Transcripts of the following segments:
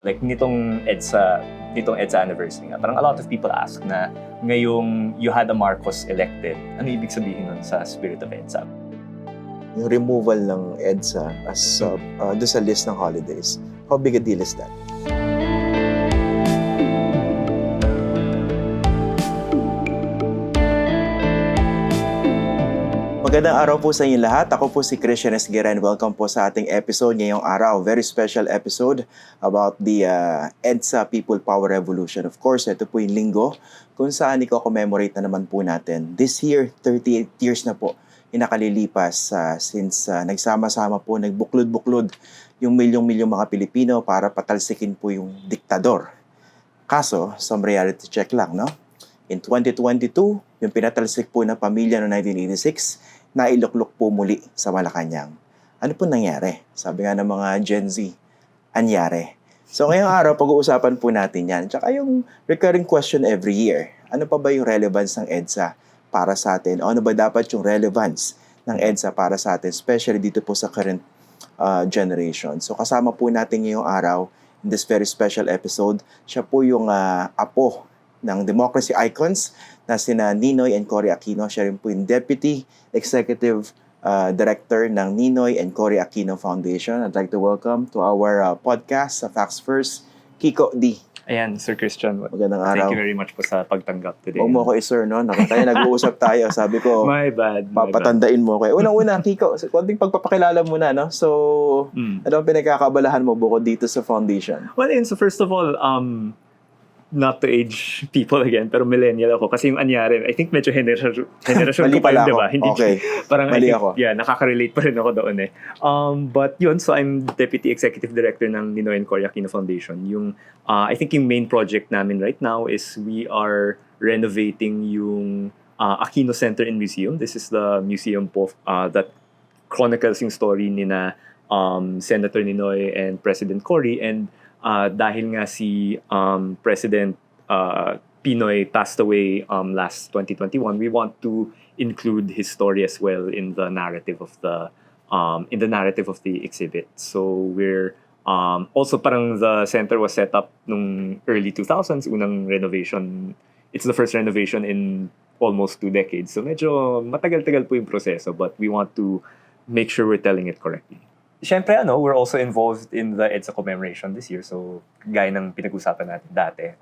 Like nitong EDSA anniversary nga, parang a lot of people ask na ngayong you had a Marcos elected, ano ibig sabihin nun sa spirit of EDSA? Yung removal ng EDSA as doon sa list ng holidays, how big a deal is that? Magandang araw po sa inyo lahat. Ako po si Christian Esguera and welcome po sa ating episode ngayong araw. Very special episode about the EDSA People Power Revolution. Of course, ito po yung linggo kung saan i-commemorate na naman po natin. This year, 38 years na po yung nakalilipas since nagsama-sama po, nagbuklod-buklod yung milyong-milyong mga Pilipino para patalsikin po yung diktador. Kaso, some reality check lang, no? In 2022, yung pinatalsik po na pamilya noong 1986, nailuklok po muli sa Malacanang. Ano po nangyari? Sabi nga ng mga Gen Z, anyari. So ngayong araw, pag-uusapan po natin yan. Tsaka yung recurring question every year, ano pa ba yung relevance ng EDSA para sa atin? O ano ba dapat yung relevance ng EDSA para sa atin, especially dito po sa current generation? So kasama po natin ngayong araw, in this very special episode, siya po yung apo ng democracy icons na sina Ninoy and Cory Aquino. Siya rin po yung Deputy Executive Director ng Ninoy and Cory Aquino Foundation. I'd like to welcome to our podcast sa Facts First, Kiko D. Ayan, Sir Christian. Magandang araw. Thank you very much po sa pagtanggap today. Huwag mo ko sir, no? Nakatayo, nag-uusap tayo. Sabi ko, My bad. papatandain mo ko. Unang-una, Kiko, konting pagpapakilala muna, no? So, ano ang pinagkakabalahan mo bukod dito sa foundation? Well, so first of all, not to age people again, pero millennial ako. Kasi yung anyari, I think medyo generation ko pa yun, diba? Hindi, okay. Parang Mali I think, ako. yeah, nakaka-relate pa rin ako doon eh. But yun, so I'm Deputy Executive Director ng Ninoy and Cory Aquino Foundation. Yung, I think yung main project namin right now is we are renovating yung Aquino Center and Museum. This is the museum po that chronicles yung story ni na Senator Ninoy and President Cory. And dahil nga si President Pinoy passed away last 2021, we want to include his story as well in the narrative of the exhibit. So we're also parang the center was set up nung early 2000s, unang renovation. It's the first renovation in almost 2 decades. So medyo matagal-tagal po yung proseso, but we want to make sure we're telling it correctly. Siyempre, we're also involved in the EDSA commemoration this year. So, gaya ng pinag-usapan natin dati.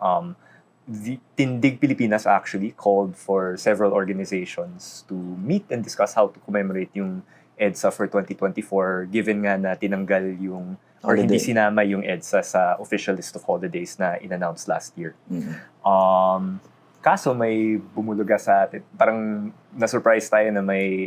The Tindig Pilipinas actually called for several organizations to meet and discuss how to commemorate yung EDSA for 2024, given nga na tinanggal yung, or hindi sinama yung EDSA sa official list of holidays na in-announce last year. Mm-hmm. Kaso may bumuluga sa atin. Parang na-surprise tayo na may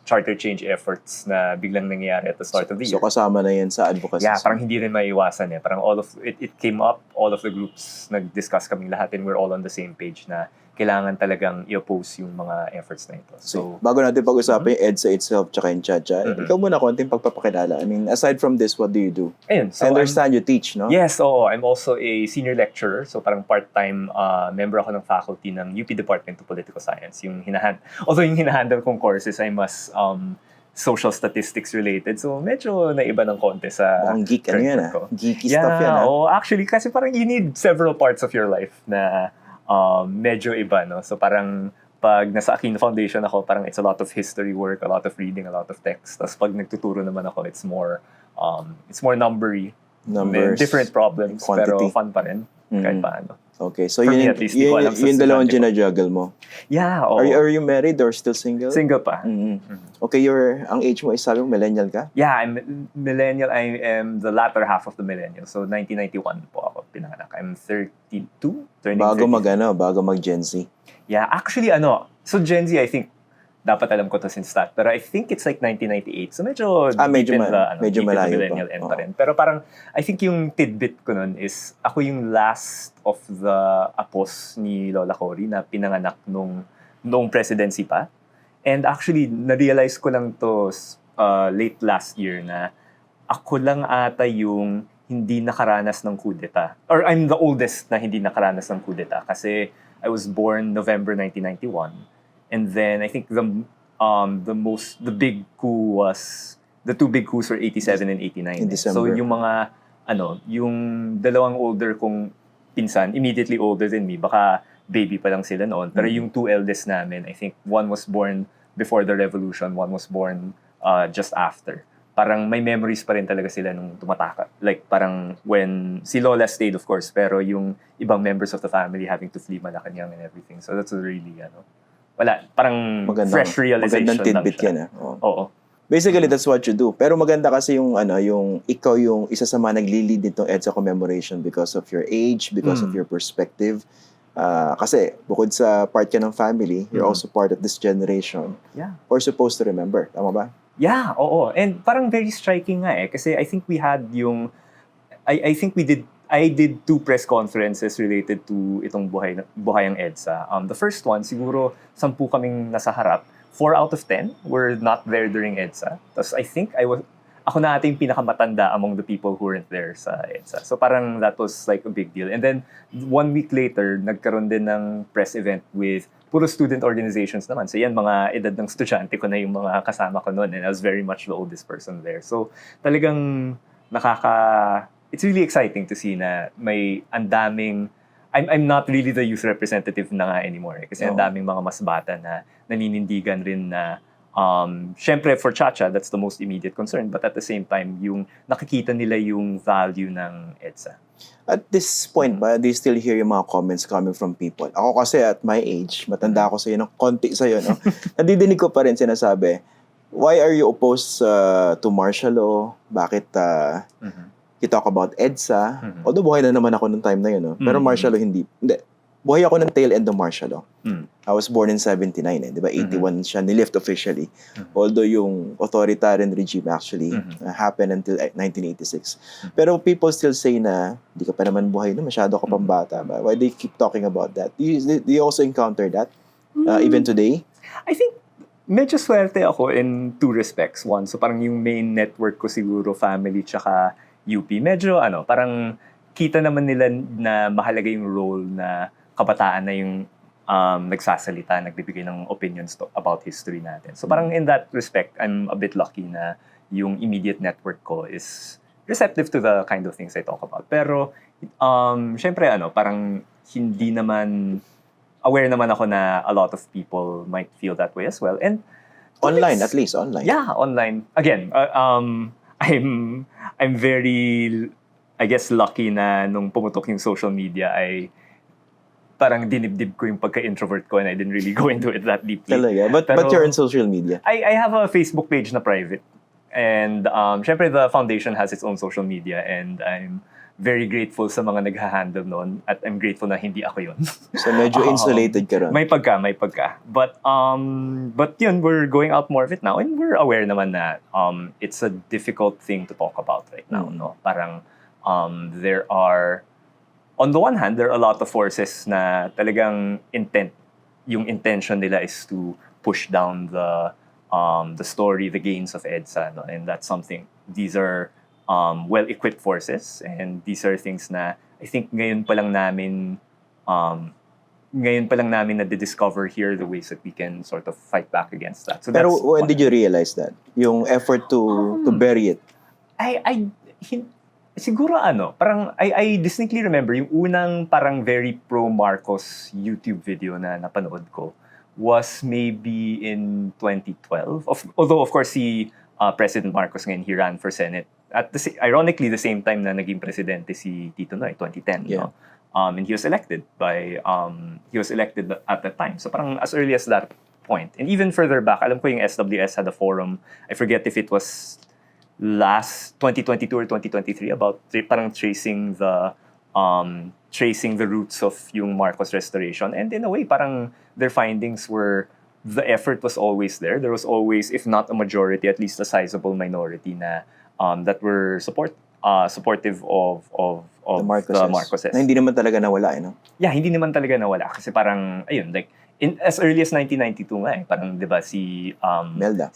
charter change efforts na biglang nangyayari at the start of the year. So kasama na yan sa advocacy. Yeah, parang hindi rin maiwasan eh. Parang it came up, all of the groups nag-discuss kaming lahat and we're all on the same page na kailangan talagang i-oppose yung mga efforts na ito. So, bago natin pag-usapan yung EDSA itself tsaka yung Chacha, ikaw muna konting pagpapakilala. I mean, aside from this, what do you do? Ayun, so I understand you teach, no? Yes, I'm also a senior lecturer. So parang part-time member ako ng faculty ng UP Department of Political Science. Although yung hinahandle kong courses ay mas social statistics related. So medyo naiba ng konti sa ang geek, ano yan geeky stuff yan actually, kasi parang you need several parts of your life na medyo iba, no? So parang pag nasa Aquino Foundation ako, parang it's a lot of history work, a lot of reading, a lot of text. Tapos pag nagtuturo naman ako, it's more numbery. Numbers, different problems, quantity. pero fun pa rin. Kahit paano. Okay, so For me, yun at least, di ko alam sa yung dalawang estudyante ko. ginajuggle mo. Yeah, Are you married or still single? Single pa. Okay, ang age mo is sabi mo millennial ka? Yeah, I'm millennial. I am the latter half of the millennial. So 1991 po ako pinanganak. I'm 32, turning Bago 33. bago mag Gen Z. Yeah, actually so Gen Z I think dapat alam ko to since start. Pero I think it's like 1998. So medyo medyo deep in the malayo millennial pa. end pa rin. Pero parang, I think yung tidbit ko nun is, ako yung last of the apos ni Lola Cory na pinanganak noong presidency pa. And actually, na-realize ko lang to late last year na ako lang ata yung hindi nakaranas ng kudeta. Or I'm the oldest na hindi nakaranas ng kudeta. Kasi I was born November 1991. And then I think the big coup was, the two big coups were 87 and 89. In December. So yung mga yung dalawang older kong pinsan, immediately older than me, baka baby pa lang sila noon. Pero yung two eldest namin, I think one was born before the revolution, one was born just after. Parang may memories pa rin talaga sila nung tumataka. Like parang when si Lola stayed, of course, pero yung ibang members of the family having to flee Malacanang and everything. So that's really, wala, parang fresh realization magandang tidbit lang siya. yan. Oo. Basically, that's what you do. Pero maganda kasi yung ikaw yung isa sa mga nagli-lead nitong EDSA commemoration because of your age, because of your perspective. Kasi bukod sa part ka ng family, you're also part of this generation. Yeah. Or supposed to remember. Tama ba? Yeah, oo. And parang very striking nga kasi I think we had I think I did 2 press conferences related to itong buhayang EDSA. The first one, siguro 10 kaming nasa harap. 4 out of 10 were not there during EDSA. Tapos I think ako na ata yung pinakamatanda among the people who weren't there sa EDSA. So parang that was like a big deal. And then 1 week later, nagkaroon din ng press event with puro student organizations naman. So yan, mga edad ng estudyante ko na yung mga kasama ko noon. And I was very much the oldest person there. So talagang it's really exciting to see na may andaming, I'm not really the youth representative na nga anymore. Kasi ang daming mga mas bata na naninindigan rin na syempre for Chacha, that's the most immediate concern. But at the same time, yung nakikita nila yung value ng EDSA. At this point ba, do you still hear yung mga comments coming from people? Ako kasi at my age, matanda ako sa'yo, konti sa'yo, no? Nadidinig ko pa rin sinasabi, why are you opposed to martial law? Bakit you talk about EDSA? Although buhay na naman ako nung time na yun, no? Pero martial law hindi. Buhay ako ng tail end of martial law. I was born in 79, di ba? 81 siya nilift officially. Although yung authoritarian regime actually happened until 1986. Pero people still say na, di ka pa naman buhay na, masyado ka pang bata ba? Why they keep talking about that? Do you also encounter that? Even today? I think medyo swerte ako in 2 respects. One, so parang yung main network ko siguro, family tsaka UP. Medyo parang kita naman nila na mahalaga yung role na kabataan na yung nagsasalita, nagbibigay ng opinions about history natin. So parang in that respect, I'm a bit lucky na yung immediate network ko is receptive to the kind of things I talk about. Pero syempre parang hindi naman aware naman ako na a lot of people might feel that way as well. And online, at least online. Yeah, online. Again, I'm very, I guess, lucky na nung pumutok yung social media ay parang dinibdib ko yung pagka-introvert ko and I didn't really go into it that deeply. Talaga? But you're on social media? I have a Facebook page na private. And syempre the foundation has its own social media and I'm very grateful sa mga nagha-handle noon at I'm grateful na hindi ako yun. So medyo insulated ka rin? May pagka. But yun, we're going out more of it now and we're aware naman na it's a difficult thing to talk about right now. No? Parang there are, on the one hand, there are a lot of forces na talagang yung intention nila is to push down the story, the gains of EDSA. No? And that's something, these are well-equipped forces and these are things na I think ngayon pa lang namin na-discover here the ways that we can sort of fight back against that. So pero when did you realize that? Yung effort to bury it? Siguro parang I distinctly remember yung unang parang very pro-Marcos YouTube video na napanood ko was maybe in 2012. Although of course si President Marcos ngayon, he ran for Senate. Ironically, the same time na naging presidente si Tito Noy, 2010. Yeah. No? And he was elected at that time. So parang as early as that point. And even further back, alam ko yung SWS had a forum. I forget if it was last 2022 or 2023 about parang tracing the roots of yung Marcos restoration. And in a way, parang their findings were the effort was always there. There was always, if not a majority, at least a sizable minority na that were supportive of the Marcoses. Na hindi naman talaga nawala, no? Yeah, hindi naman talaga nawala. Kasi parang, ayun, like, as early as 1992 nga parang, di ba, si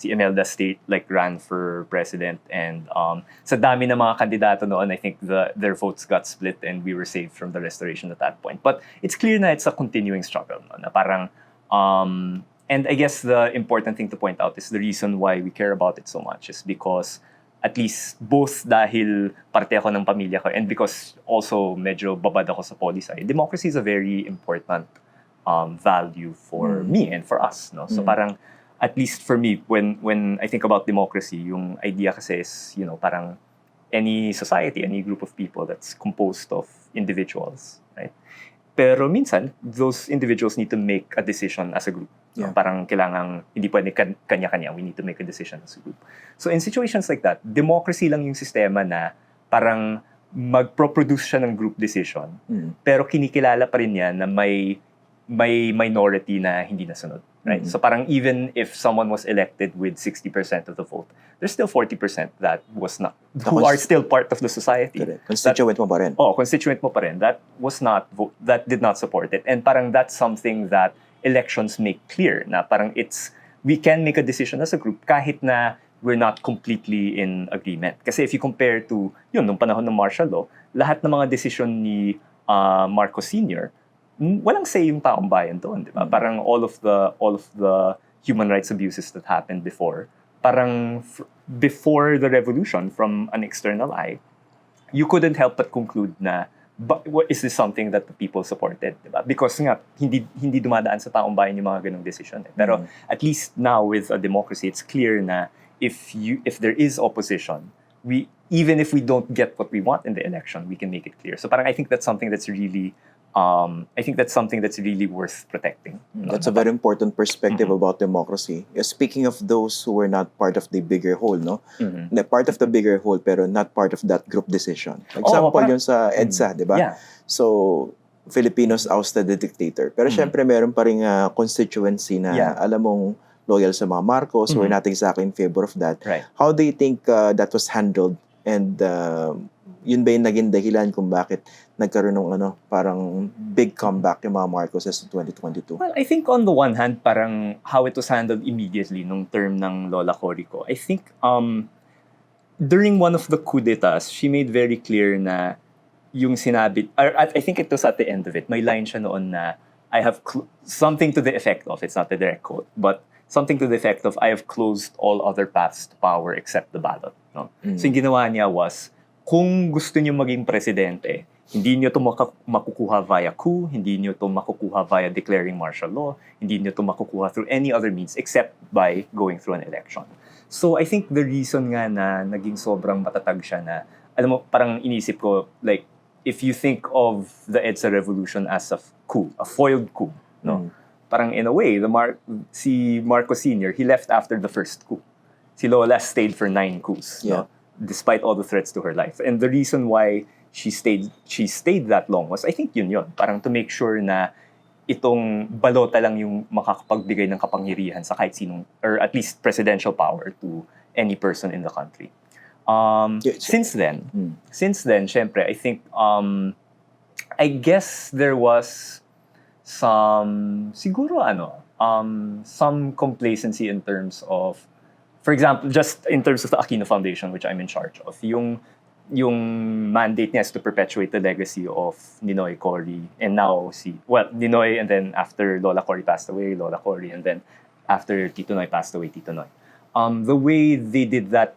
Imelda State, like, ran for president and sa dami ng mga kandidato noon, I think their votes got split and we were saved from the restoration at that point. But it's clear na it's a continuing struggle, no? Na parang, and I guess the important thing to point out is the reason why we care about it so much is because at least both dahil parte ako ng pamilya ko and because also medyo babad ako sa poli side, democracy is a very important value for me and for us, no? So parang at least for me, when I think about democracy, yung idea kasi is, parang any society, any group of people that's composed of individuals, right? Pero minsan, those individuals need to make a decision as a group. Yeah. Parang kailangang, hindi pwede kanya-kanya, we need to make a decision as a group. So in situations like that, democracy lang yung sistema na parang mag-produce siya ng group decision, pero kinikilala pa rin yan na may minority na hindi nasunod. Right? So parang even if someone was elected with 60% of the vote, there's still 40% that was not, who are still part of the society. Correct. Constituent mo pa rin. Constituent mo pa rin. That did not support it. And parang that's something that elections make clear na parang we can make a decision as a group kahit na we're not completely in agreement. Kasi if you compare to, nung panahon ng martial law, lahat ng mga decision ni Marcos Sr., walang say yung taong bayan doon, di ba? Parang all of the human rights abuses that happened before, parang before the revolution, from an external eye, you couldn't help but conclude na, is this something that the people supported, di ba? Because nga, hindi dumadaan sa taong bayan yung mga ganong decision. Pero at least now with a democracy, it's clear na if there is opposition, even if we don't get what we want in the election, we can make it clear. So parang I think that's something that's really worth protecting. That's a very important perspective about democracy. Speaking of those who were not part of the bigger whole, no? Na part of the bigger whole pero not part of that group decision. Example yun sa Edsa, di ba? Yeah. So, Filipinos ousted the dictator. Pero syempre meron pa rin constituency na alam mong loyal sa mga Marcos. We're not exactly in favor of that. Right. How do you think that was handled? And yun ba yung naging dahilan kung bakit nagkaroon ng parang big comeback yung mga Marcos in 2022? Well, I think on the one hand, parang how it was handled immediately nung term ng Lola Cory ko. I think during one of the coup d'etats, she made very clear na yung sinabi, I think it was at the end of it, may line siya noon na I have something to the effect of, it's not the direct quote, but something to the effect of, I have closed all other paths to power except the ballot. No? So yung ginawa niya was, kung gusto niyo maging presidente, hindi niyo ito makukuha via coup, hindi niyo ito makukuha via declaring martial law, hindi niyo ito makukuha through any other means except by going through an election. So I think the reason nga na naging sobrang matatag siya na, alam mo, parang inisip ko, like, if you think of the EDSA revolution as a coup, a foiled coup, no? Parang in a way, si Marcos Sr., he left after the first coup. Si Lola stayed for 9 coups. Yeah. No? Despite all the threats to her life. And the reason why she stayed that long was, I think yun. Parang to make sure na itong balota lang yung makakapagbigay ng kapangyarihan sa kahit sinong, or at least presidential power to any person in the country. Since then, syempre, I think, I guess there was some complacency in terms of, for example, just in terms of the Aquino Foundation, which I'm in charge of, yung mandate niya is to perpetuate the legacy of Ninoy Cory, and now Ninoy, and then after Lola Cory passed away, Lola Cory, and then after Tito Noy passed away, Tito Noy. The way they did that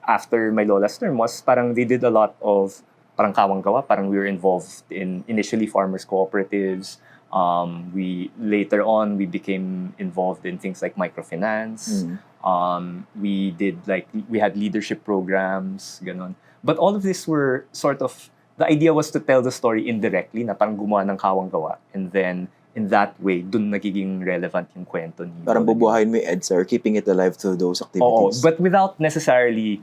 after my Lola's term was parang they did a lot of parang kawang gawa, parang we were involved in initially farmers cooperatives. Later on we became involved in things like microfinance. We had leadership programs, ganon. But all of this were sort of, the idea was to tell the story indirectly, na parang gumawa ng kawang gawa, and then in that way, dun nagiging relevant yung kwento ni parang bubuhayin mo yung EDSA or keeping it alive through those activities. But without necessarily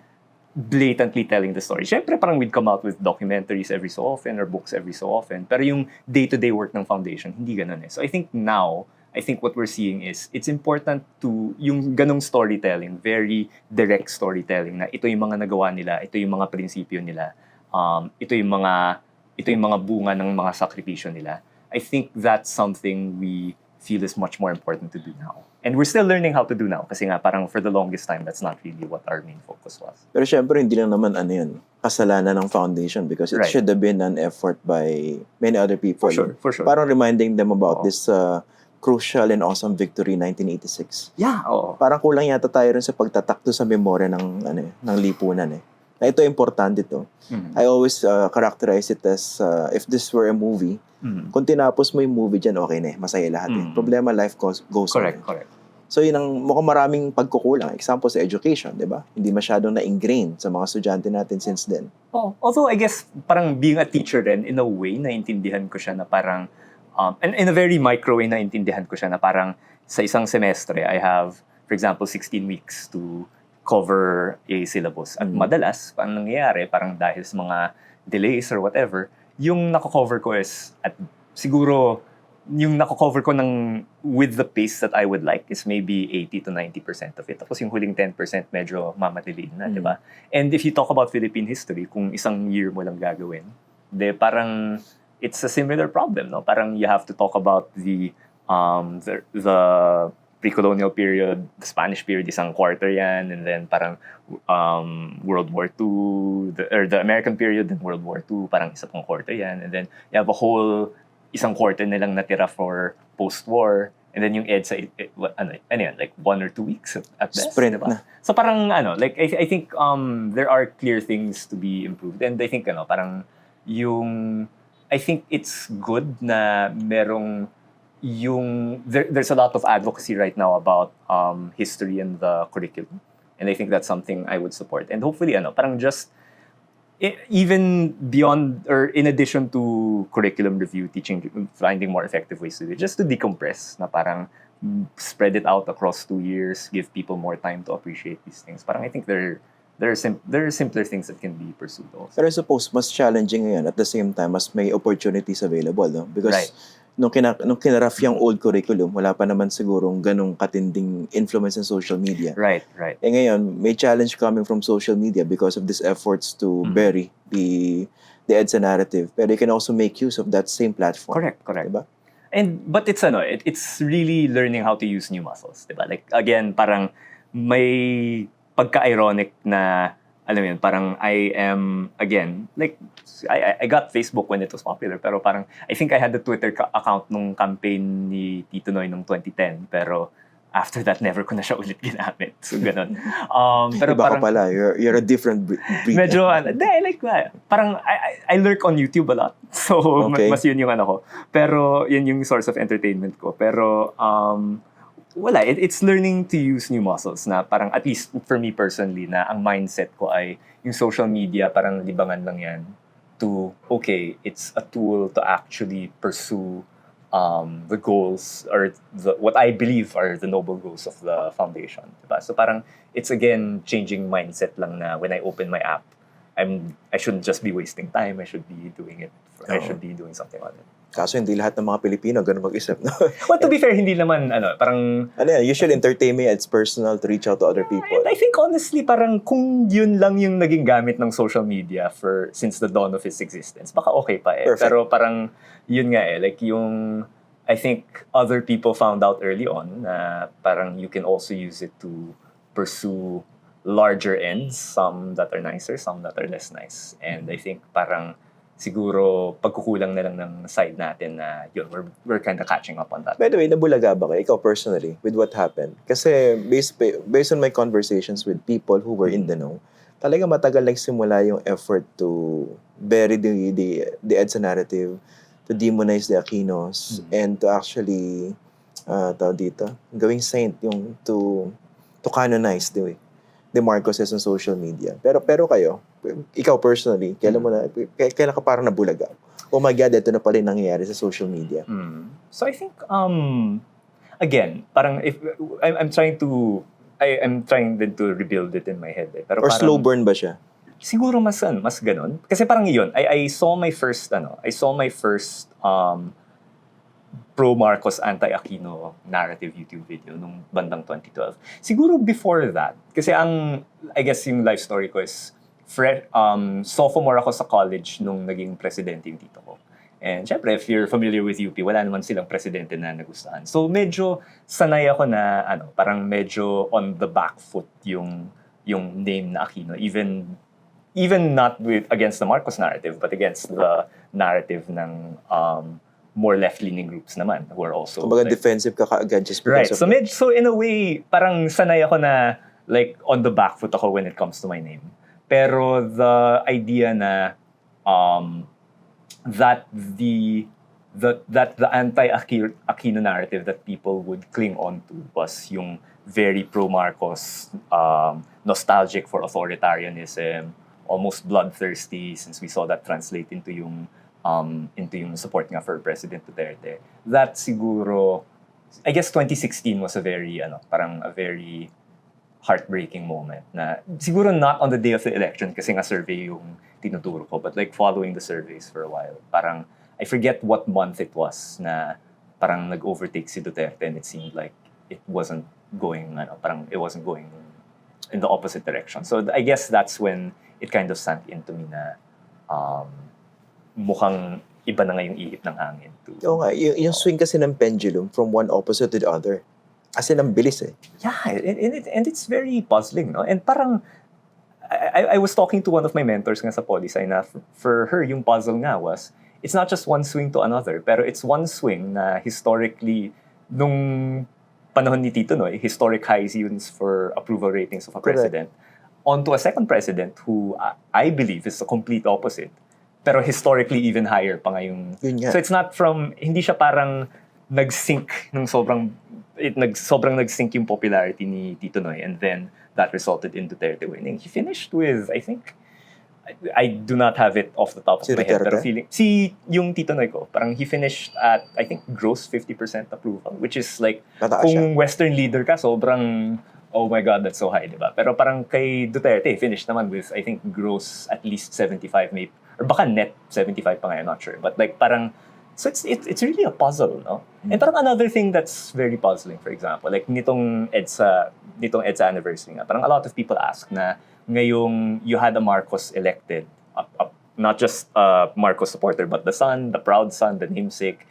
blatantly telling the story. Siyempre, parang we'd come out with documentaries every so often or books every so often. Pero yung day-to-day work ng foundation, hindi ganun eh. So I think what we're seeing is, it's important to, yung ganong storytelling, very direct storytelling, na ito yung mga nagawa nila, ito yung mga prinsipyo nila, ito yung mga bunga ng mga sakripisyo nila. I think that's something we feel is much more important to do now. And we're still learning how to do now. Kasi nga, parang for the longest time, that's not really what our main focus was. Pero syempre, hindi lang naman kasalanan ng foundation, because it should have been an effort by many other people. For sure. Parang reminding them about this crucial and awesome victory 1986. Yeah, oo. Parang kulang yata tayo rin sa pagtatakto sa memorya ng lipunan eh. Na ito importante to. I always characterize it as if this were a movie, kung tinapos mo yung movie dyan, okay na eh. Masaya lahat eh. Problema, life goes Correct, on. correct. So yun ang mukhang maraming pagkukulang. Example sa education, di ba? Hindi masyadong na-ingrained sa mga estudyante natin since then. Oh, although I guess parang being a teacher then in a way naintindihan ko siya na parang and in a very micro way naintindihan ko siya na parang sa isang semestre I have for example 16 weeks to cover a syllabus at madalas parang nangyayari parang dahil sa mga delays or whatever yung nako-cover ko is at siguro yung nako-cover ko ng with the pace that I would like is maybe 80 to 90% of it. Tapos yung huling 10% medyo mamatilid na, di ba? And if you talk about Philippine history, kung isang year mo lang gagawin, parang it's a similar problem, no? Parang you have to talk about the pre-colonial period, the Spanish period, isang quarter yan, and then parang World War II, the American period, then World War II, parang isa pang quarter yan, and then you have a whole isang quarter nilang natira for post-war, and then yung EDSA, like 1 or 2 weeks at best. Sprint diba? na. So parang like I think there are clear things to be improved, and I think parang I think it's good na merong there's a lot of advocacy right now about history and the curriculum, and I think that's something I would support, and hopefully parang just even beyond or in addition to curriculum review, teaching, finding more effective ways to do it, just to decompress na parang spread it out across 2 years, give people more time to appreciate these things. Parang I think there are simpler things that can be pursued also. Pero I suppose mas challenging ngayon at the same time mas may opportunities available, no? Because Right. nung kinaraf yung old curriculum, wala pa naman sigurong ganong katinding influence in social media. Right. Eh ngayon, may challenge coming from social media because of these efforts to bury the EDSA narrative. Pero you can also make use of that same platform. Correct. Diba? But it's really learning how to use new muscles, diba? Like again, parang may pagka-ironic na alam mo yun, parang I am again like I got Facebook when it was popular, pero parang I think I had the Twitter account nung campaign ni Tito Noy nung 2010, pero after that never ko na siya ulit ginamit. So ganun. Pero Iba parang ka pala, you're a different breed. medyo like parang I lurk on YouTube a lot. So Okay. mas yun yung ko. Pero yun yung source of entertainment ko. Pero wala, it's learning to use new muscles na parang at least for me personally na ang mindset ko ay yung social media parang libangan lang yan to okay, it's a tool to actually pursue the goals or what I believe are the noble goals of the foundation, diba? So parang it's again changing mindset lang na when I open my app I shouldn't just be wasting time, I should be doing it. I should be doing something on it. Kaso hindi lahat ng mga Pilipino ganun mag-isip, no? Well, to be fair, hindi naman parang You should entertain me, it's personal to reach out to other people. I think honestly, parang kung yun lang yung naging gamit ng social media since the dawn of its existence, baka okay pa eh. Perfect. Pero parang yun nga like yung I think other people found out early on na parang you can also use it to pursue larger ends, some that are nicer, some that are less nice. And I think parang siguro pagkukulang na lang ng side natin na yun, we're kind of catching up on that. By the way, nabulaga ba kayo, ikaw personally, with what happened? Kasi based on my conversations with people who were in the know, talaga matagal nagsimula yung effort to bury the EDSA narrative, to demonize the Aquinos, and to actually, gawing saint, yung to canonize the Marcoses on social media. Pero kayo, ikaw personally, kailan ka parang nabulaga? Oh my God, ito na pala yung nangyayari sa social media. So I think, again, parang if I'm trying din to rebuild it in my head. Pero Or parang, slow burn ba siya? Siguro mas ganun. Kasi parang yun, I saw my first pro-Marcos, anti-Aquino narrative YouTube video nung bandang 2012. Siguro before that, kasi I guess yung life story ko is, sophomore ako sa college nung naging presidente yung tito ko. And syempre, if you're familiar with UP, wala naman silang presidente na nagustuhan. So medyo sanay ako na, parang medyo on the back foot yung name na Aquino. Even not against the Marcos narrative, but against the narrative ng more left-leaning groups naman who are also Kumbaga like, defensive ka kaagad just right. because So of that. so in a way, parang sanay ako na like on the back foot ako when it comes to my name. Pero the idea na that the anti-Aquino narrative that people would cling on to was yung very pro-Marcos, nostalgic for authoritarianism, almost bloodthirsty, since we saw that translate into yung support nga for President Duterte. That siguro, I guess 2016 was a very heartbreaking moment na siguro not on the day of the election kasi nga survey yung tinuturo ko, but like following the surveys for a while. Parang I forget what month it was na parang nag-overtake si Duterte and it seemed like it wasn't going in the opposite direction. So I guess that's when it kind of sank into me na mukhang iba na nga yung ihip ng hangin. Oo nga, yung swing kasi ng pendulum from one opposite to the other. As in, ang bilis eh. Yeah, and it's very puzzling, no? And parang, I was talking to one of my mentors nga sa Poli-Sci na for her, yung puzzle nga was, it's not just one swing to another, pero it's one swing na historically, nung panahon ni Tito Noy, historic highs yun for approval ratings of a president, onto a second president who I believe is the complete opposite, pero historically even higher pa nga yung... So it's not from, hindi siya parang nag-sink ng sobrang nag-sink yung popularity ni Tito Noy and then that resulted in Duterte winning. He finished with, I think, I do not have it off the top of my head, pero yung Tito Noy ko, parang he finished at, I think, gross 50% approval, which is like, kung Western leader ka, sobrang, oh my God, that's so high, diba? Pero parang kay Duterte, finished naman with, I think, gross at least 75, maybe, or baka net 75 pa nga, I'm not sure. But like, parang, so it's really a puzzle, no? And parang another thing that's very puzzling, for example, like nitong EDSA anniversary nga, parang a lot of people ask na ngayong you had a Marcos elected, not just a Marcos supporter, but the son, the proud son, the namesake,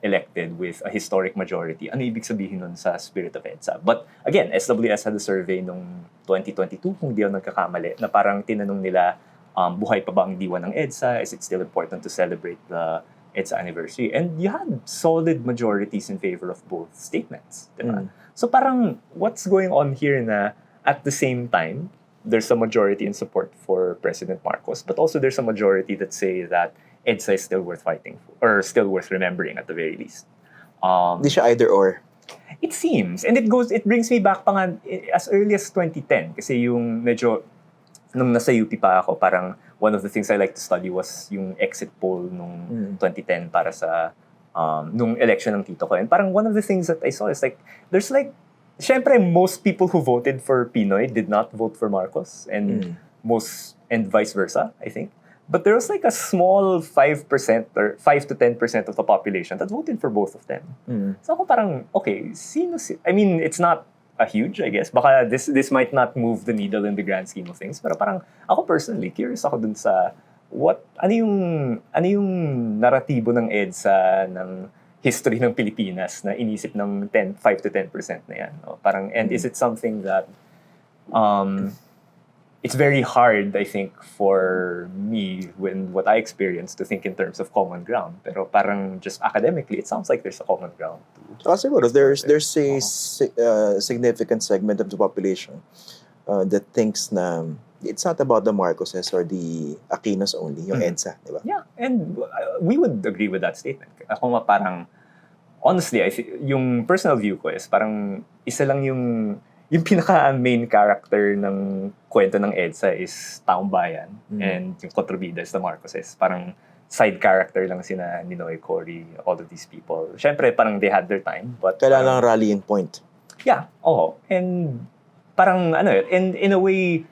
elected with a historic majority. Ano ibig sabihin nun sa spirit of EDSA? But again, SWS had a survey nung 2022, kung di ako nagkakamali, na parang tinanong nila, buhay pa ba ang diwa ng EDSA? Is it still important to celebrate the EDSA anniversary? And you had solid majorities in favor of both statements. Diba? So parang, what's going on here na at the same time, there's a majority in support for President Marcos, but also there's a majority that say that EDSA is still worth fighting for, or still worth remembering at the very least. Di siya either or. It seems. And it brings me back pa nga as early as 2010. Kasi yung medyo, nung nasa UP pa ako, parang one of the things I like to study was yung exit poll nung 2010 para sa nung election ng tito ko. And parang one of the things that I saw is like, there's like, syempre most people who voted for Pinoy did not vote for Marcos and vice versa, I think. But there was like a small 5% or 5 to 10% of the population that voted for both of them. So ako parang, okay, I mean, it's not a huge, I guess. Baka this might not move the needle in the grand scheme of things. Pero parang, ako personally, curious ako dun sa, ano yung naratibo ng EDSA, ng history ng Pilipinas na inisip ng 5 to 10% na yan. No? Parang, and is it something that, it's very hard, I think, for me, when what I experienced, to think in terms of common ground. Pero parang just academically, it sounds like there's a common ground too. Siguro, there's a significant segment of the population that thinks na it's not about the Marcoses or the Aquinos only, yung EDSA, di ba? Yeah, and we would agree with that statement. Ako nga parang, honestly, I think, yung personal view ko is parang isa lang yung pinaka-main character ng kwento ng EDSA is taong bayan and yung kontrabida is the Marcoses. Parang side character lang sina Ninoy, Cory, all of these people. Siyempre, parang they had their time. But kailangan rallying point. Yeah, oo. And parang and in a way,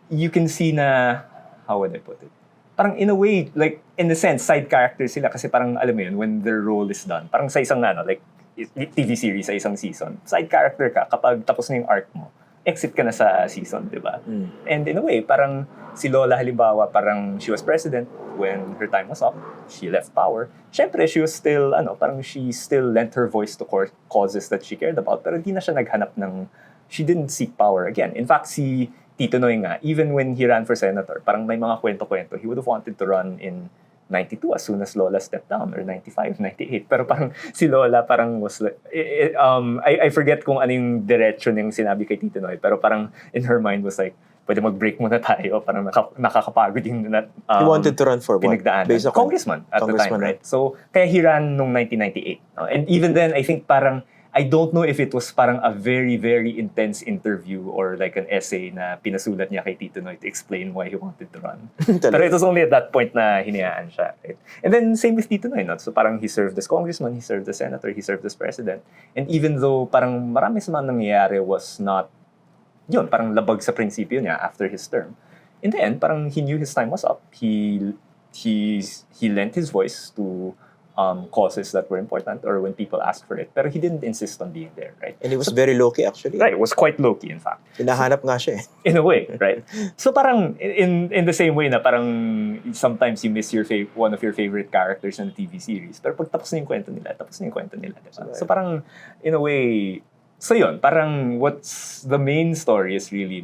you can see na, how would I put it? Parang in a way, like, in a sense, side characters sila kasi parang, alam mo yun, when their role is done, parang sa isang like, TV series sa isang season, side character ka, kapag tapos na yung arc mo, exit ka na sa season, di ba? And in a way, parang si Lola halimbawa, parang she was president when her time was up, she left power. Siyempre, she was still, parang she still lent her voice to causes that she cared about, pero di na siya naghanap she didn't seek power again. In fact, si Tito Noy nga, even when he ran for senator, parang may mga kwento-kwento, he would have wanted to run in 92 as soon as Lola stepped down, or 95, 98. Pero parang si Lola parang was like, I forget kung ano yung direction yung sinabi kay Tito Noy, pero parang in her mind was like, pwede mag-break muna tayo, parang nakakapagod yung He wanted to run for what? pinagdaanan. Based on Congressman at the time, right? right? So, kaya he ran nung 1998. No? And even then, I think parang, I don't know if it was parang a very, very intense interview or like an essay na pinasulat niya kay Tito Noy to explain why he wanted to run. Pero it was only at that point na hinayaan siya. Right? And then, same with Tito Noy. No? So, parang he served as congressman, he served as senator, he served as president. And even though parang marami sa mga nangyayari was not, yun, parang labag sa prinsipyo niya after his term. In the end, parang he knew his time was up. He lent his voice to causes that were important or when people asked for it. Pero he didn't insist on being there, right? And he was very low-key actually. Right, it was quite low-key in fact. Hinahanap nga siya eh. In a way, right? So parang in the same way na parang sometimes you miss your one of your favorite characters in a TV series. Pero pag tapos na yung kwento nila, diba? So parang in a way, so yun, parang what's the main story is really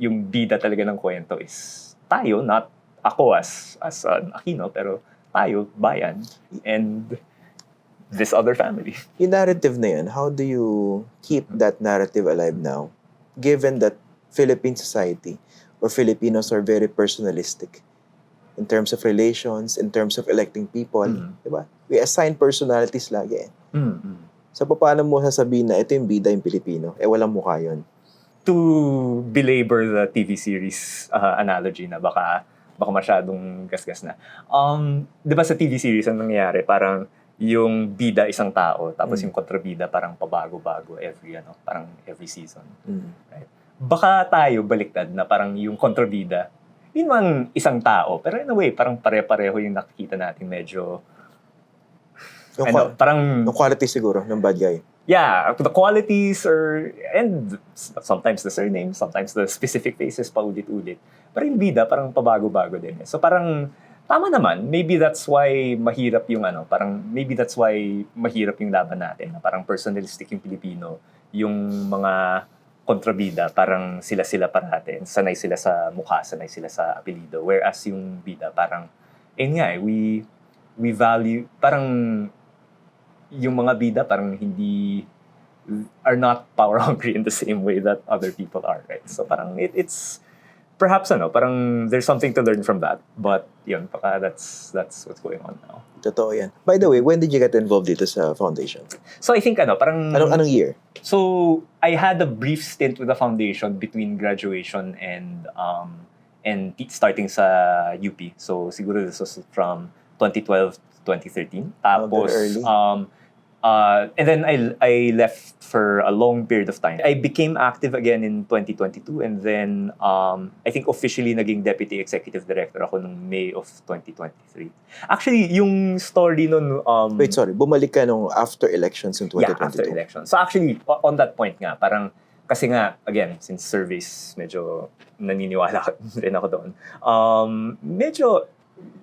yung bida talaga ng kwento is tayo, not ako as an Aquino, pero tayo, bayan, and this other family. Yung narrative na yun, how do you keep that narrative alive now? Given that Philippine society or Filipinos are very personalistic in terms of relations, in terms of electing people, diba? We assign personalities lagi eh. So, paano mo sasabihin na ito yung bida yung Pilipino? Eh, walang mukha yun. To belabor the TV series analogy na baka masyadong gasgas na. Di ba sa TV series ang nangyayari, parang yung bida isang tao, tapos yung kontrabida parang pabago-bago parang every season. Right? Baka tayo baliktad na parang yung kontrabida, yun man isang tao, pero in a way, parang pare-pareho yung nakikita natin medyo parang yung quality siguro ng bad guy. Yeah, the qualities and sometimes the surname, sometimes the specific faces paulit-ulit. Pero yung bida parang pabago-bago din. So parang tama naman, maybe that's why mahirap yung laban natin. Parang personalistic yung Pilipino, yung mga kontrabida, parang sila-sila parate. Sanay sila sa mukha, sanay sila sa apelido. Whereas yung bida parang we value parang yung mga bida parang are not power hungry in the same way that other people are, right? So parang it's perhaps parang there's something to learn from that, but yun, baka that's what's going on now. Totoo yan. By the way, when did you get involved dito sa foundation? So I think parang anong year? So I had a brief stint with the foundation between graduation and starting sa UP. So siguro this was from 2012 to 2013. Tapos early. And then I left for a long period of time. I became active again in 2022, and then I think officially naging Deputy Executive Director ako nung May of 2023. Actually, yung story nun... Wait, sorry. Bumalik ka nung after elections in 2022? Yeah, after elections. So actually, on that point nga, parang kasi nga, again, since surveys, medyo naniniwala rin ako doon. Medyo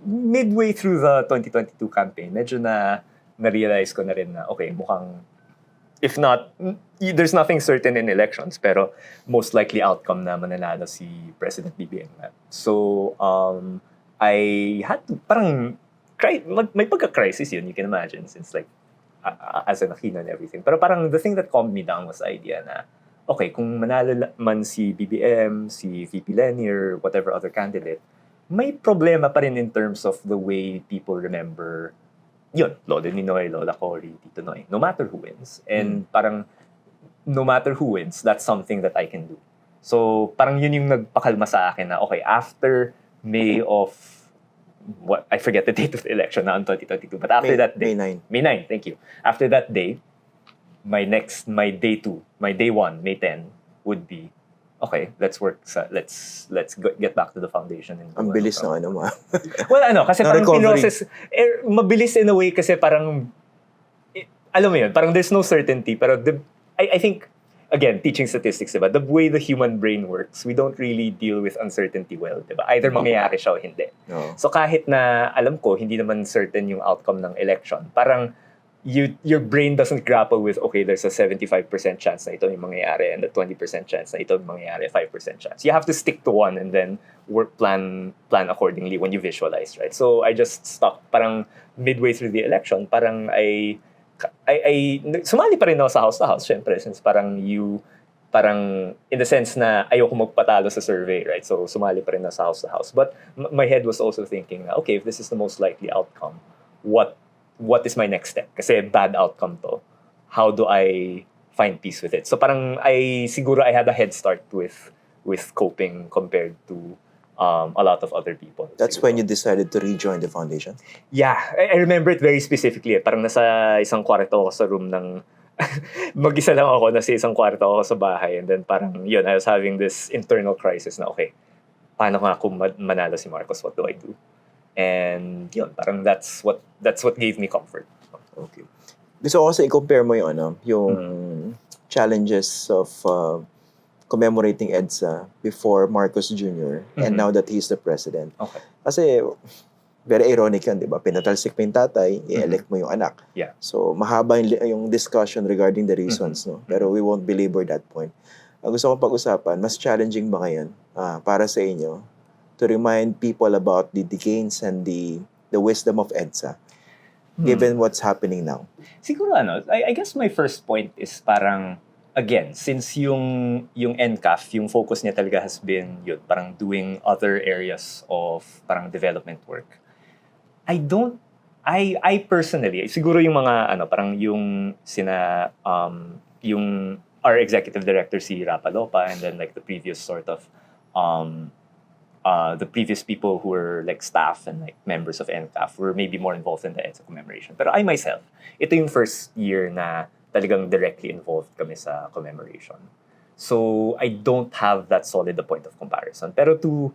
midway through the 2022 campaign, medyo na-realize ko na rin na, okay, mukhang, if not, there's nothing certain in elections, pero most likely outcome na mananalo si President BBM. So, I had to, parang, may pagka-crisis yun, you can imagine, since like, as an Aquino and everything. Pero parang, the thing that calmed me down was the idea na, okay, kung manalo man si BBM, si VP Lenny, or whatever other candidate, may problema pa rin in terms of the way people remember yun, Lola Ninoy, Lola Cory, Tito Noy, no matter who wins. And parang, no matter who wins, that's something that I can do. So, parang yun yung nagpakalma sa akin na, okay, after May of, I forget the date of the election na on 2022, but after that day, May 9, thank you. After that day, my day 2, my day 1, May 10, would be, okay, let's get back to the foundation. Ang bilis na mo. Well, kasi parang pinroses, mabilis in a way kasi parang, alam mo yun, parang there's no certainty, pero I think, again, teaching statistics, diba? The way the human brain works, we don't really deal with uncertainty well, diba? Either mangyayari siya o hindi. No. So kahit na, alam ko, hindi naman certain yung outcome ng election, parang, your brain doesn't grapple with, okay, there's a 75% chance na ito yung mangyayari and a 20% chance na ito yung mangyayari, 5% chance. You have to stick to one and then plan accordingly when you visualize, right? So I just stuck parang midway through the election, parang I sumali pa rin ako sa house to house, syempre, since parang in the sense na ayoko magpatalo sa survey, right? So sumali pa rin ako sa house to house. But my head was also thinking, okay, if this is the most likely outcome, what is my next step? Kasi bad outcome to. How do I find peace with it? So parang siguro I had a head start with coping compared to a lot of other people. That's siguro. when you decided to rejoin the foundation? Yeah, I remember it very specifically. Parang nasa isang kwarto ako sa room ng mag-isa lang ako, nasa isang kwarto ako sa bahay, and then parang yun, I was having this internal crisis na, okay, paano nga kung manalo si Marcos, what do I do? And yun, parang that's what gave me comfort. Okay. Gusto ko kasi i-compare mo yung challenges of commemorating EDSA before Marcos Jr. and now that he's the president. Okay. Kasi very ironic yan, di ba? Pinatalsik mo yung tatay, i-elect mo yung anak. Yeah. So, mahaba yung discussion regarding the reasons, no? Pero we won't belabor that point. Ang gusto kong pag-usapan, mas challenging ba ngayon para sa inyo to remind people about the gains and the wisdom of EDSA given what's happening now? Siguro I guess my first point is parang, again, since yung NCAF, yung focus niya talaga has been yun, parang doing other areas of parang development work. I personally, siguro yung mga parang yung yung our executive director si Rapalopa, and then like the previous sort of the previous people who were like staff and like members of NCAF were maybe more involved in the EDSA commemoration. Pero I myself, ito yung first year na talagang directly involved kami sa commemoration. So I don't have that solid a point of comparison. Pero to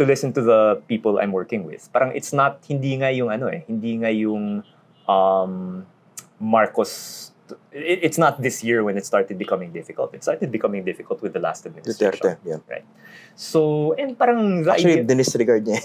listen to the people I'm working with, parang it's not, hindi nga yung Marcos. It's not this year when it started becoming difficult. It started becoming difficult with the last administration. Duterte, yeah. Right. So, and parang actually, dinisregard niya.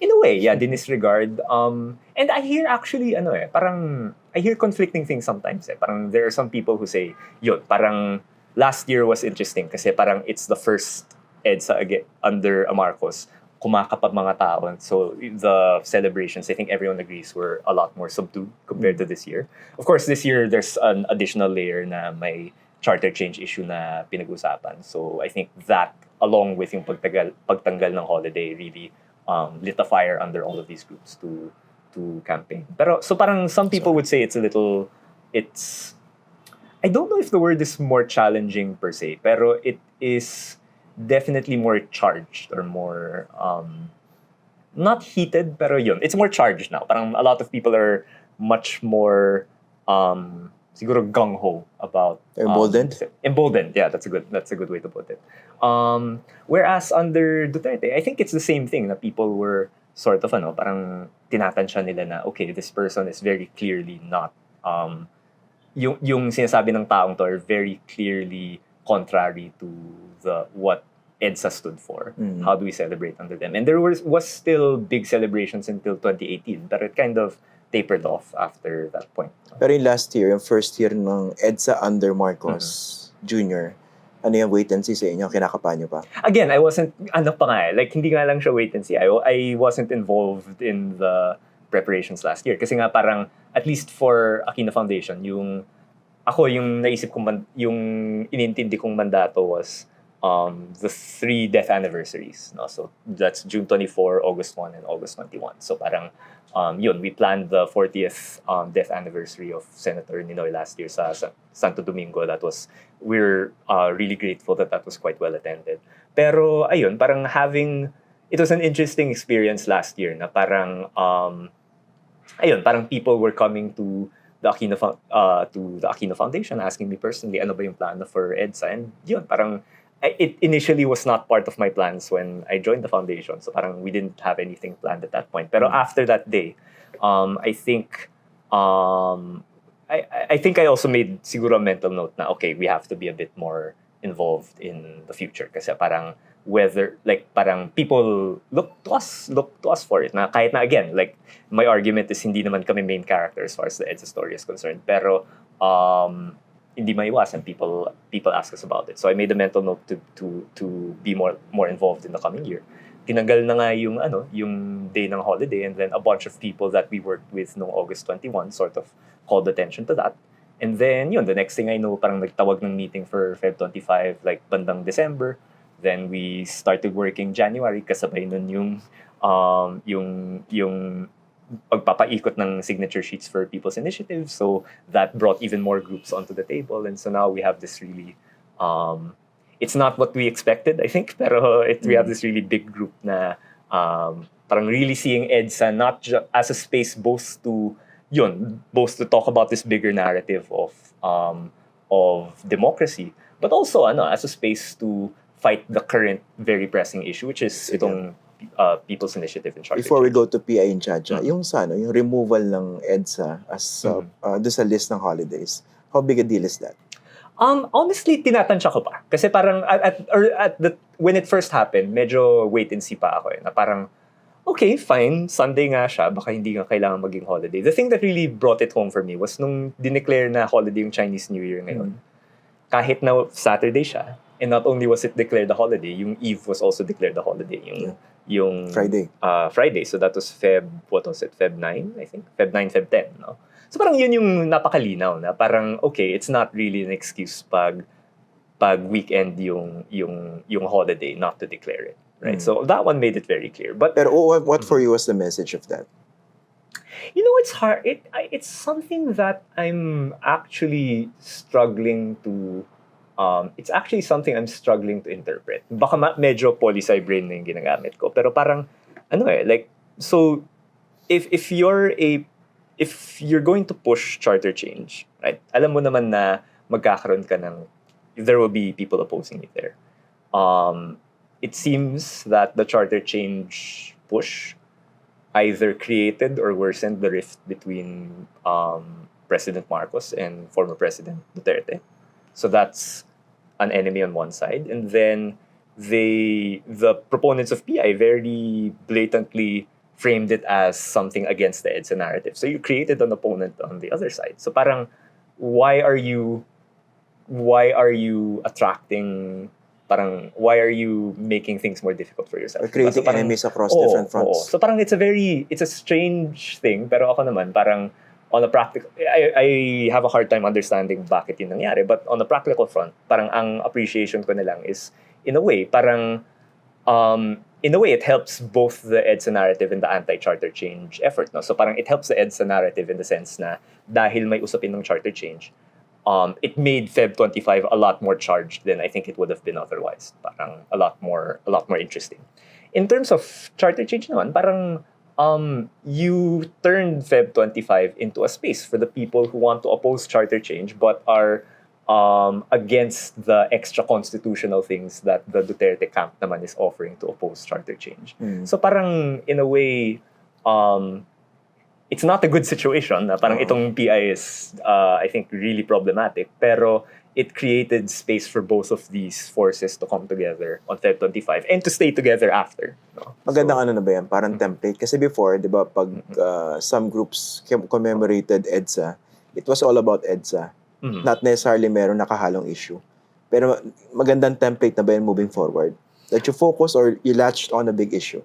In a way, yeah, dinisregard. And I hear actually, parang, I hear conflicting things sometimes. Parang there are some people who say, yun, parang last year was interesting kasi parang it's the first EDSA again under Marcos, kumakapag mga tao. So the celebrations, I think everyone agrees, were a lot more subdued compared to this year. Of course, this year, there's an additional layer na may charter change issue na pinag-usapan. So I think that, along with yung pagtanggal ng holiday, really lit a fire under all of these groups to campaign. Pero, so parang some people would say it's I don't know if the word is more challenging per se, pero it is definitely more charged or more not heated, pero yun, it's more charged now. Parang a lot of people are much more siguro gung-ho about emboldened. Yeah, that's a good way to put it. Whereas under Duterte, I think it's the same thing na people were sort of parang tinatansya nila na, okay, this person is very clearly not yung sinasabi ng taong to are very clearly contrary to what EDSA stood for. How do we celebrate under them? And there was still big celebrations until 2018, but it kind of tapered off after that point. Pero yung last year, yung first year ng EDSA under Marcos Jr., ano yung wait and see sa inyo? Kinakabahan nyo pa? Again, I wasn't, like hindi nga lang siya wait and see. I wasn't involved in the preparations last year. Kasi nga parang, at least for Aquino Foundation, yung naisip kong, yung inintindi kong mandato was the 3 death anniversaries. No? So that's June 24, August 1, and August 21. So parang, we planned the 40th death anniversary of Senator Ninoy last year sa Santo Domingo. We're really grateful that was quite well attended. Pero ayun, parang it was an interesting experience last year na parang, parang people were coming to the Aquino Foundation asking me personally, ano ba yung plano for EDSA? And yun, parang, it initially was not part of my plans when I joined the foundation. So parang we didn't have anything planned at that point. Pero after that day, I think I also made siguro a mental note na, okay, we have to be a bit more involved in the future. Kasi parang whether like parang people look to us for it na kahit na again like my argument is hindi naman kami main character as far as the Edsa story is concerned pero hindi maiwasan people ask us about it, so I made a mental note to be more involved in the coming year. Tinanggal na nga yung day ng holiday, and then a bunch of people that we worked with no August 21 sort of called attention to that. And then yun, the next thing I know, parang nagtawag ng meeting for Feb 25 like bandang December. Then we started working January, kasabay nun yung pagpapaikot ng signature sheets for People's Initiative. So that brought even more groups onto the table, and so now we have this really it's not what we expected, I think, pero we have this really big group na parang really seeing EDSA not as a space both to talk about this bigger narrative of democracy, but also as a space to fight the current very pressing issue, which is itong People's Initiative in charge. Before we go to PI in charge, yung yung removal ng EDSA as doon sa list ng holidays, how big a deal is that? Honestly, tinatansya ko pa. Kasi parang when it first happened, medyo wait and see pa ako na parang, okay, fine, Sunday nga siya, baka hindi nga kailangan maging holiday. The thing that really brought it home for me was nung dineclare na holiday yung Chinese New Year ngayon. Kahit na Saturday siya, and not only was it declared a holiday, yung Eve was also declared a holiday. Yung Friday. Friday. So that was Feb 9, I think? Feb 9, Feb 10, no? So parang yun yung napakalinaw na parang, okay, it's not really an excuse pag weekend yung holiday not to declare it, right? So that one made it very clear. But what for you was the message of that? It's hard. It's something that I'm actually struggling to it's actually something I'm struggling to interpret. Baka medyo poli-sci brain na yung ginagamit ko, pero parang like, so if you're going to push charter change, right? Alam mo naman na magkakaroon ka there will be people opposing it there. It seems that the charter change push either created or worsened the rift between President Marcos and former President Duterte. So that's an enemy on one side, and then the proponents of PI very blatantly framed it as something against the EDSA narrative. So you created an opponent on the other side. So parang, why are you making things more difficult for yourself? Or creating enemies across different fronts. So parang it's a strange thing, pero ako naman parang on a practical, I have a hard time understanding bakit yun nangyari, but on a practical front, parang ang appreciation ko na lang is in a way it helps both the EDSA narrative and the anti-charter change effort. No? So parang it helps the EDSA narrative in the sense na dahil may usapin ng charter change, it made Feb 25 a lot more charged than I think it would have been otherwise. Parang a lot more interesting. In terms of charter change naman, parang you turned Feb 25 into a space for the people who want to oppose charter change but are against the extra constitutional things that the Duterte camp naman is offering to oppose charter change. So parang in a way, it's not a good situation. Parang itong PI is, I think, really problematic. Pero it created space for both of these forces to come together on Feb 25 and to stay together after. No? Magandang na ba yan? Parang template. Kasi before, di ba, pag some groups commemorated EDSA, it was all about EDSA. Not necessarily meron nakahalong issue. Pero magandang template na ba yan moving forward? That you focus or you latched on a big issue?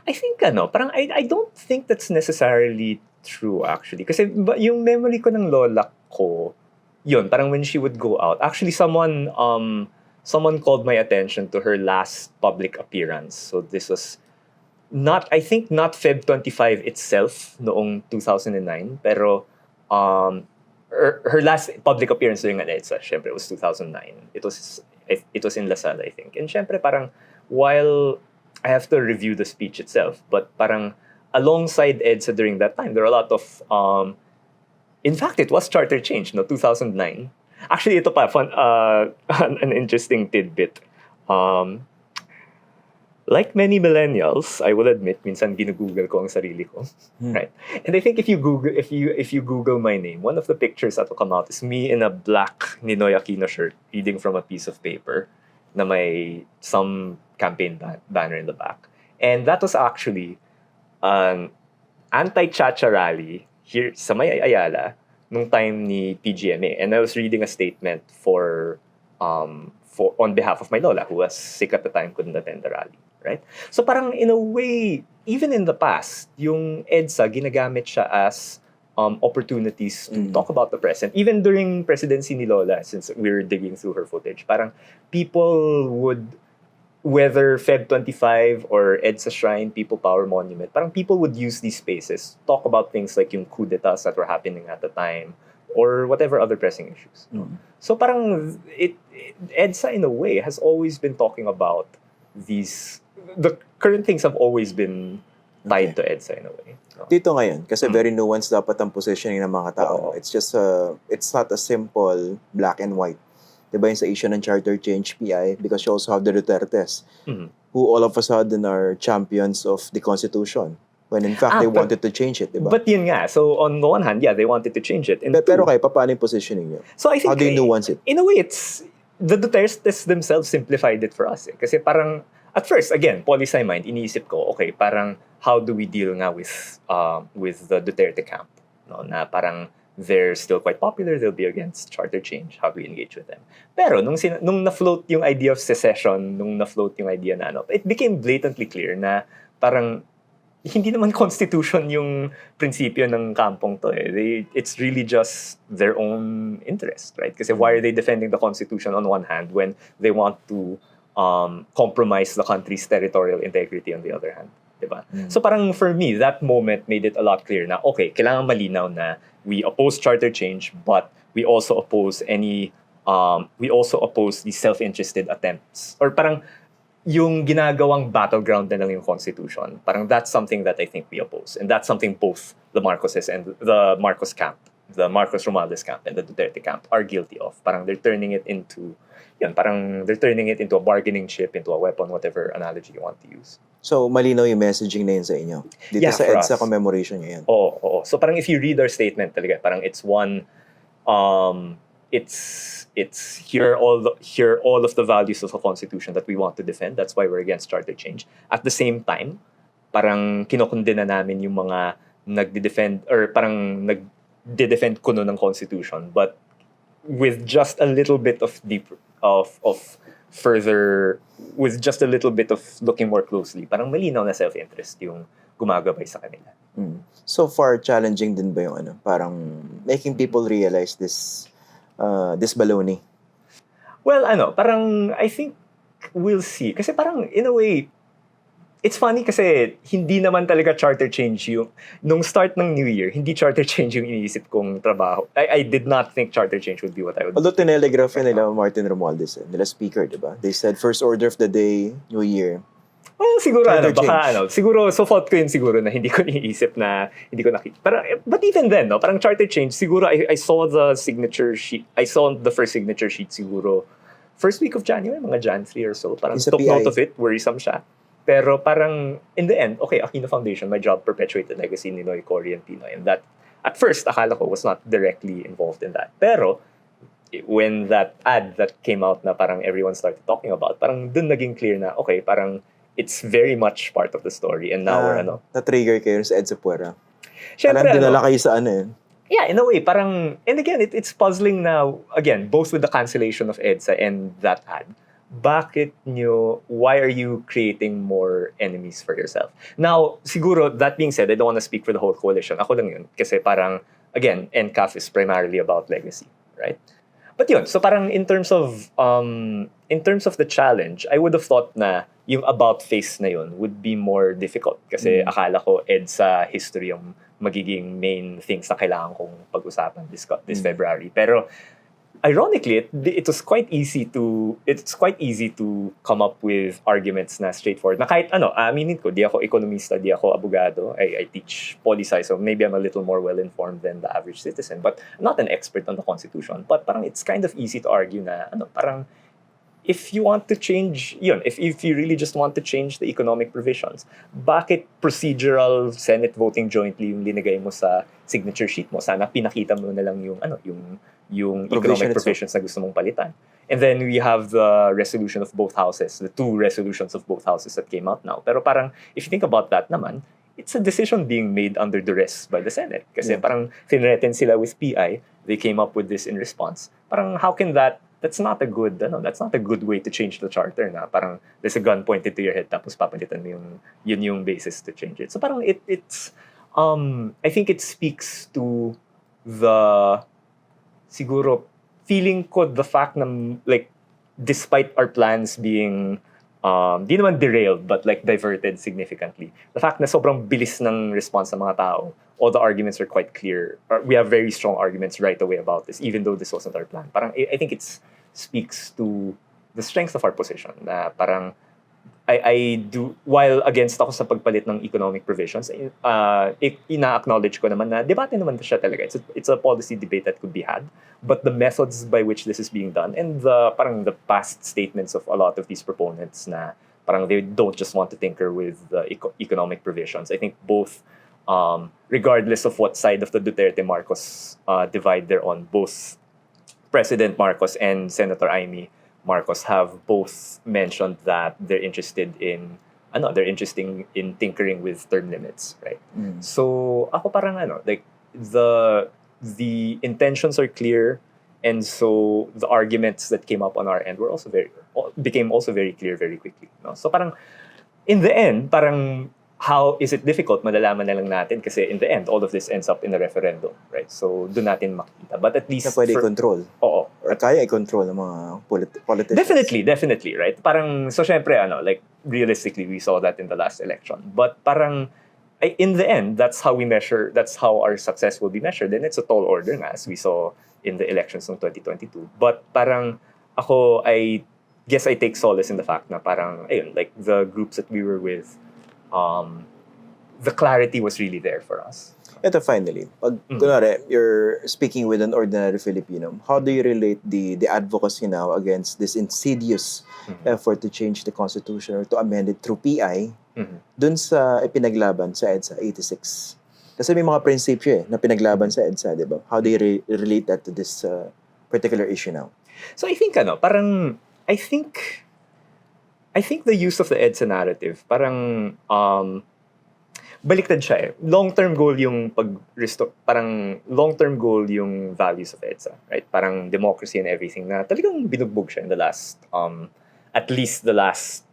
I think parang I don't think that's necessarily true actually. Kasi yung memory ko ng lola ko, yun, parang when she would go out, actually someone called my attention to her last public appearance. So this was not Feb 25 itself noong 2009, pero her last public appearance during an EDSA, syempre, it was 2009. It was in Lasal, I think. And syempre, parang, while I have to review the speech itself, but parang, alongside EDSA during that time, there are a lot of, in fact, it was charter change, 2009. Actually, ito pa, fun, an interesting tidbit. Like many millennials, I will admit, minsan ginugoogle ko ang sarili ko, right? And I think if you Google my name, one of the pictures that will come out is me in a black Ninoy Aquino shirt, reading from a piece of paper. na may some campaign banner in the back. And that was actually an anti-Chacha rally here sa May Ayala nung time ni PGMA. And I was reading a statement for on behalf of my lola who was sick at the time, couldn't attend the rally, right? So parang in a way, even in the past, yung EDSA ginagamit siya as opportunities to talk about the present. Even during presidency ni Lola, since we were digging through her footage, parang people would, whether Feb 25 or EDSA Shrine, People Power Monument, parang people would use these spaces, talk about things like yung coup d'etats that were happening at the time, or whatever other pressing issues. So parang EDSA in a way has always been talking about the current things have always been tied to EDSA in a way. No? Dito ngayon, kasi very nuanced dapat ang positioning ng mga tao. It's just, it's not a simple black and white. Diba yung sa issue ng charter change PI, because you also have the Dutertes, who all of a sudden are champions of the Constitution, when in fact they wanted to change it, diba? But yun nga, so on the one hand, yeah, they wanted to change it. And Pero kayo, paano yung positioning nyo? so I think, how do you nuance it? In a way, it's, the Dutertes themselves simplified it for us. Kasi parang, at first, again, poli-sci mind, iniisip ko, okay, parang, how do we deal nga with the Duterte camp? No? Na parang, they're still quite popular, they'll be against charter change, how do we engage with them? Pero nung na-float yung idea of secession, nung na-float yung idea na it became blatantly clear na parang hindi naman constitution yung prinsipyo ng kampong to eh. It's really just their own interest, right? Kasi why are they defending the constitution on one hand when they want to compromise the country's territorial integrity on the other hand? Diba? So parang for me, that moment made it a lot clearer na, okay, kailangan malinaw na we oppose charter change, but we also oppose the self-interested attempts. Or parang yung ginagawang battleground na lang yung constitution. Parang that's something that I think we oppose. And that's something both the Marcoses and the Marcos camp, the Marcos Romualdez camp and the Duterte camp are guilty of. Parang they're turning it into a bargaining chip, into a weapon, whatever analogy you want to use. So, malinaw yung messaging na yun sa inyo. Dito sa for EDSA us. commemoration nyo yan. Oo. So parang if you read our statement talaga, parang it's one, it's here are all of the values of the Constitution that we want to defend. That's why we're against charter change. At the same time, parang kinokondena namin yung mga nagde-defend or parang nagde-defend kuno ng Constitution, but with just a little bit of with just a little bit of looking more closely, parang malinaw na self-interest yung gumagabay sa kanila. So far, challenging din ba yung parang making people realize this baloney? Well, parang I think we'll see. Kasi parang in a way, it's funny kasi hindi naman talaga charter change yung, nung start ng New Year, hindi charter change yung iniisip kong trabaho. I did not think charter change would be what I would do. Although tinelegraph nila Martin Romualdez, nila speaker, diba? They said, first order of the day, New Year. Well, siguro Charter siguro, so fault ko yun siguro na hindi ko iniisip na, hindi ko nakita. But even then, no, parang charter change, siguro I saw the signature sheet, I saw the first signature sheet siguro, first week of January, mga Jan 3 or so, parang took note of it, worrisome siya. Pero parang, in the end, okay, Aquino Foundation, my job, perpetuate the legacy ni Noy, Cory, and Pinoy. And that, at first, akala ko was not directly involved in that. Pero, when that ad that came out na parang everyone started talking about, parang dun naging clear na, okay, parang it's very much part of the story. And now we're, na-trigger kayo sa Edsa Puera. Syempre, Parang dinala kayo sa Yeah, in a way, parang, and again, it's puzzling now, again, both with the cancellation of EDSA and that ad. Why are you creating more enemies for yourself? Now, siguro, that being said, I don't want to speak for the whole coalition. Ako lang yun. Kasi parang, again, NCAF is primarily about legacy, right? But yun, so parang in terms of the challenge, I would have thought na yung about face na yun would be more difficult. Kasi akala ko EDSA history yung magiging main things na kailangan kong pag-usapan this February. Pero ironically, it's quite easy to come up with arguments na straightforward. Na kahit aminin ko, di ako ekonomista, di ako abogado. I teach poli-sci, so maybe I'm a little more well-informed than the average citizen. But I'm not an expert on the Constitution. But parang it's kind of easy to argue na, parang if you want to change, if you really just want to change the economic provisions, bakit procedural Senate voting jointly yung linagay mo sa signature sheet mo? Sana pinakita mo na lang yung yung Provision economic itself. provisions na gusto mong palitan. And then we have the resolution of both houses, the two resolutions of both houses that came out now. Pero parang, if you think about that naman, it's a decision being made under duress by the Senate. Kasi parang finreten sila with PI, they came up with this in response. Parang how can that's not a good, that's not a good way to change the charter na parang there's a gun pointed to your head tapos papalitan mo yun yung basis to change it. So parang it's I think it speaks to the siguro feeling ko the fact na like despite our plans being di naman derailed but like diverted significantly, the fact na sobrang bilis ng response ng mga tao, all the arguments are quite clear. We have very strong arguments right away about this even though this wasn't our plan. Parang I think it speaks to the strength of our position na parang I do, while against ako sa pagpalit ng economic provisions, ina-acknowledge ko naman na debate naman siya talaga. It's a policy debate that could be had. But the methods by which this is being done and parang the past statements of a lot of these proponents na parang they don't just want to tinker with the economic provisions. I think both, regardless of what side of the Duterte-Marcos divide they're on, both President Marcos and Senator Amy Marcos have both mentioned that they're interested in tinkering with term limits, right? So ako parang like the intentions are clear, and so the arguments that came up on our end became also very clear very quickly. No? So parang in the end, parang how is it difficult? Malalaman na lang natin kasi in the end, all of this ends up in a referendum, right? So doon natin makita. But at least Na pwede i-control. Oo. Or kaya i-control ng mga politicians. Definitely, right? Parang, so syempre, like, realistically, we saw that in the last election. But parang, in the end, that's how our success will be measured. And it's a tall order nga, as we saw in the elections ng 2022. But parang, I guess I take solace in the fact na parang, ayun, like, the groups that we were with, the clarity was really there for us. Ito finally, pag kunwari, you're speaking with an ordinary Filipino, how do you relate the advocacy now against this insidious effort to change the constitution or to amend it through PI dun sa ipinaglaban sa Edsa 86? Kasi may mga prinsipyo na pinaglaban sa Edsa, di ba? How do you relate that to this particular issue now? So I think I think the use of the EDSA narrative, parang baliktad siya eh. Long-term goal yung parang long-term goal yung values of EDSA, right? Parang democracy and everything na talagang binugbog siya in the last, at least the last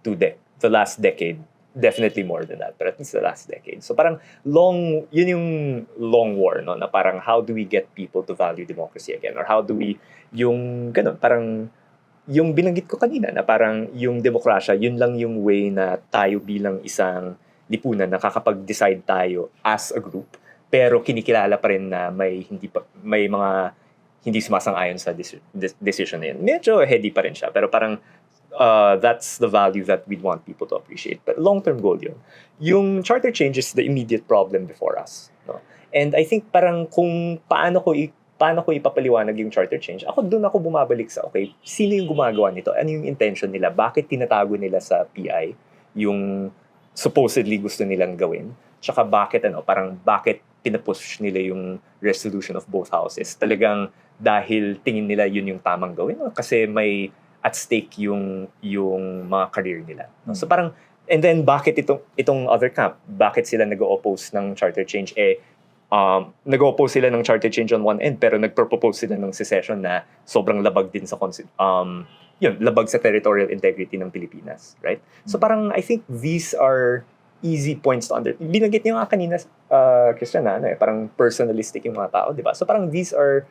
decade. Definitely more than that, but at least the last decade. So parang yun yung long war, no? Na parang how do we get people to value democracy again? Or how do we, yung ganun, parang yung binanggit ko kanina na parang yung demokrasya, yun lang yung way na tayo bilang isang lipunan nakakapag-decide tayo as a group, pero kinikilala pa rin na may mga hindi sumasang-ayon sa decision na yun. Medyo heady pa rin siya, pero parang that's the value that we want people to appreciate. But long-term goal yun. Yung charter change is the immediate problem before us. No? And I think parang kung paano ko ipapaliwanag yung charter change, doon ako bumabalik sa, okay, sino yung gumagawa nito? Ano yung intention nila? Bakit tinatago nila sa PI yung supposedly gusto nilang gawin? Tsaka bakit pinapush nila yung resolution of both houses? Talagang dahil tingin nila yun yung tamang gawin? O kasi may at stake yung mga career nila? So parang, and then bakit itong other camp? Bakit sila nag-oppose ng charter change? Nag-oppose sila ng charter change on one end pero nagpropose sila ng secession na sobrang labag din sa labag sa territorial integrity ng Pilipinas, right? So parang I think these are easy points to binanggit niyo nga kanina, Christian, na parang personalistic yung mga tao, di ba? So parang these are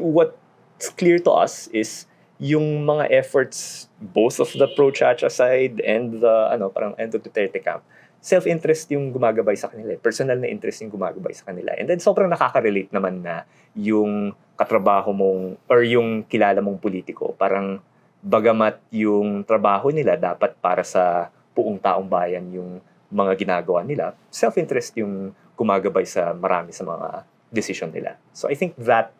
what's clear to us is yung mga efforts both of the pro-Chacha side and the Duterte camp, self-interest yung gumagabay sa kanila. Personal na interest yung gumagabay sa kanila. And then sobrang nakaka-relate naman na yung katrabaho mong or yung kilala mong politiko, parang bagamat yung trabaho nila dapat para sa buong taong bayan yung mga ginagawa nila, self-interest yung gumagabay sa marami sa mga decision nila. So I think that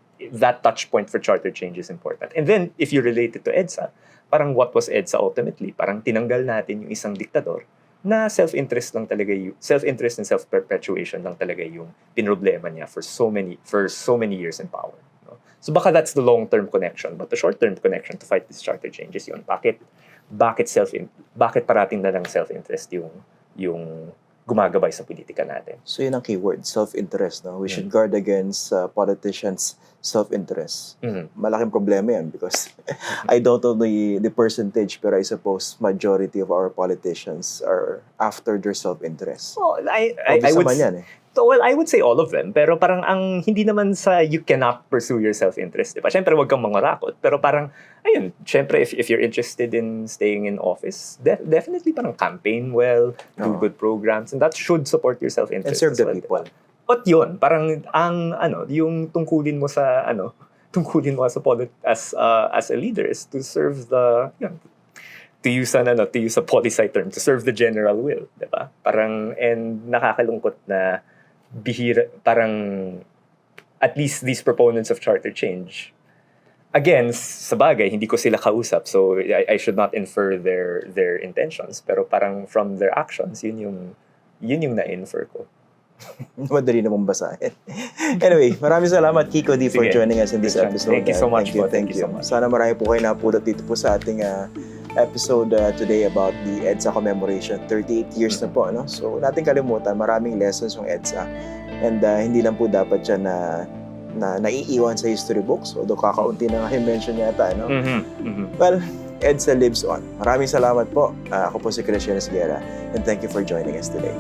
touch point for charter change is important. And then if you relate it to EDSA, parang what was EDSA ultimately? Parang tinanggal natin yung isang diktador na self-interest and self-perpetuation lang talaga yung pinroblema niya for so many years in power. No? So baka that's the long-term connection. But the short-term connection to fight this charter change is yun. Bakit parating na lang self-interest yung gumagabay sa politika natin? So yun ang keyword, self-interest. No? We should guard against politicians' self-interest. Malaking problema yan because I don't know the percentage, pero I suppose majority of our politicians are after their self-interest. Well, I Obvious would naman yan eh. Well, I would say all of them. Pero parang ang hindi naman sa you cannot pursue your self-interest, diba? Siyempre, wag kang mangurakot. Pero parang, ayun, siyempre, if you're interested in staying in office, definitely parang campaign well, do good programs, and that should support your self-interest And serve as the well, people. Diba? But yun, parang yung tungkulin mo sa as a leader is to serve to use a policy term, to serve the general will, diba? Parang, and nakakalungkot na bihira, parang at least these proponents of charter change, again, sa bagay, hindi ko sila kausap, so I should not infer their intentions, pero parang from their actions, yun yung na-infer ko. Madali namang basahin. Anyway, maraming salamat Kiko D for Sige. joining us in this episode. Thank you so much po. Thank you. so much. Sana marami po kayo napulot dito po sa ating episode today about the Edsa commemoration. 38 years na po, no? So, natin kalimutan, maraming lessons yung Edsa. And hindi lang po dapat siya na naiiwan sa history books. Although kakaunti na nga i-mention yata, no? Well, Edsa lives on. Maraming salamat po. Ako po si Christian Esguerra and thank you for joining us today.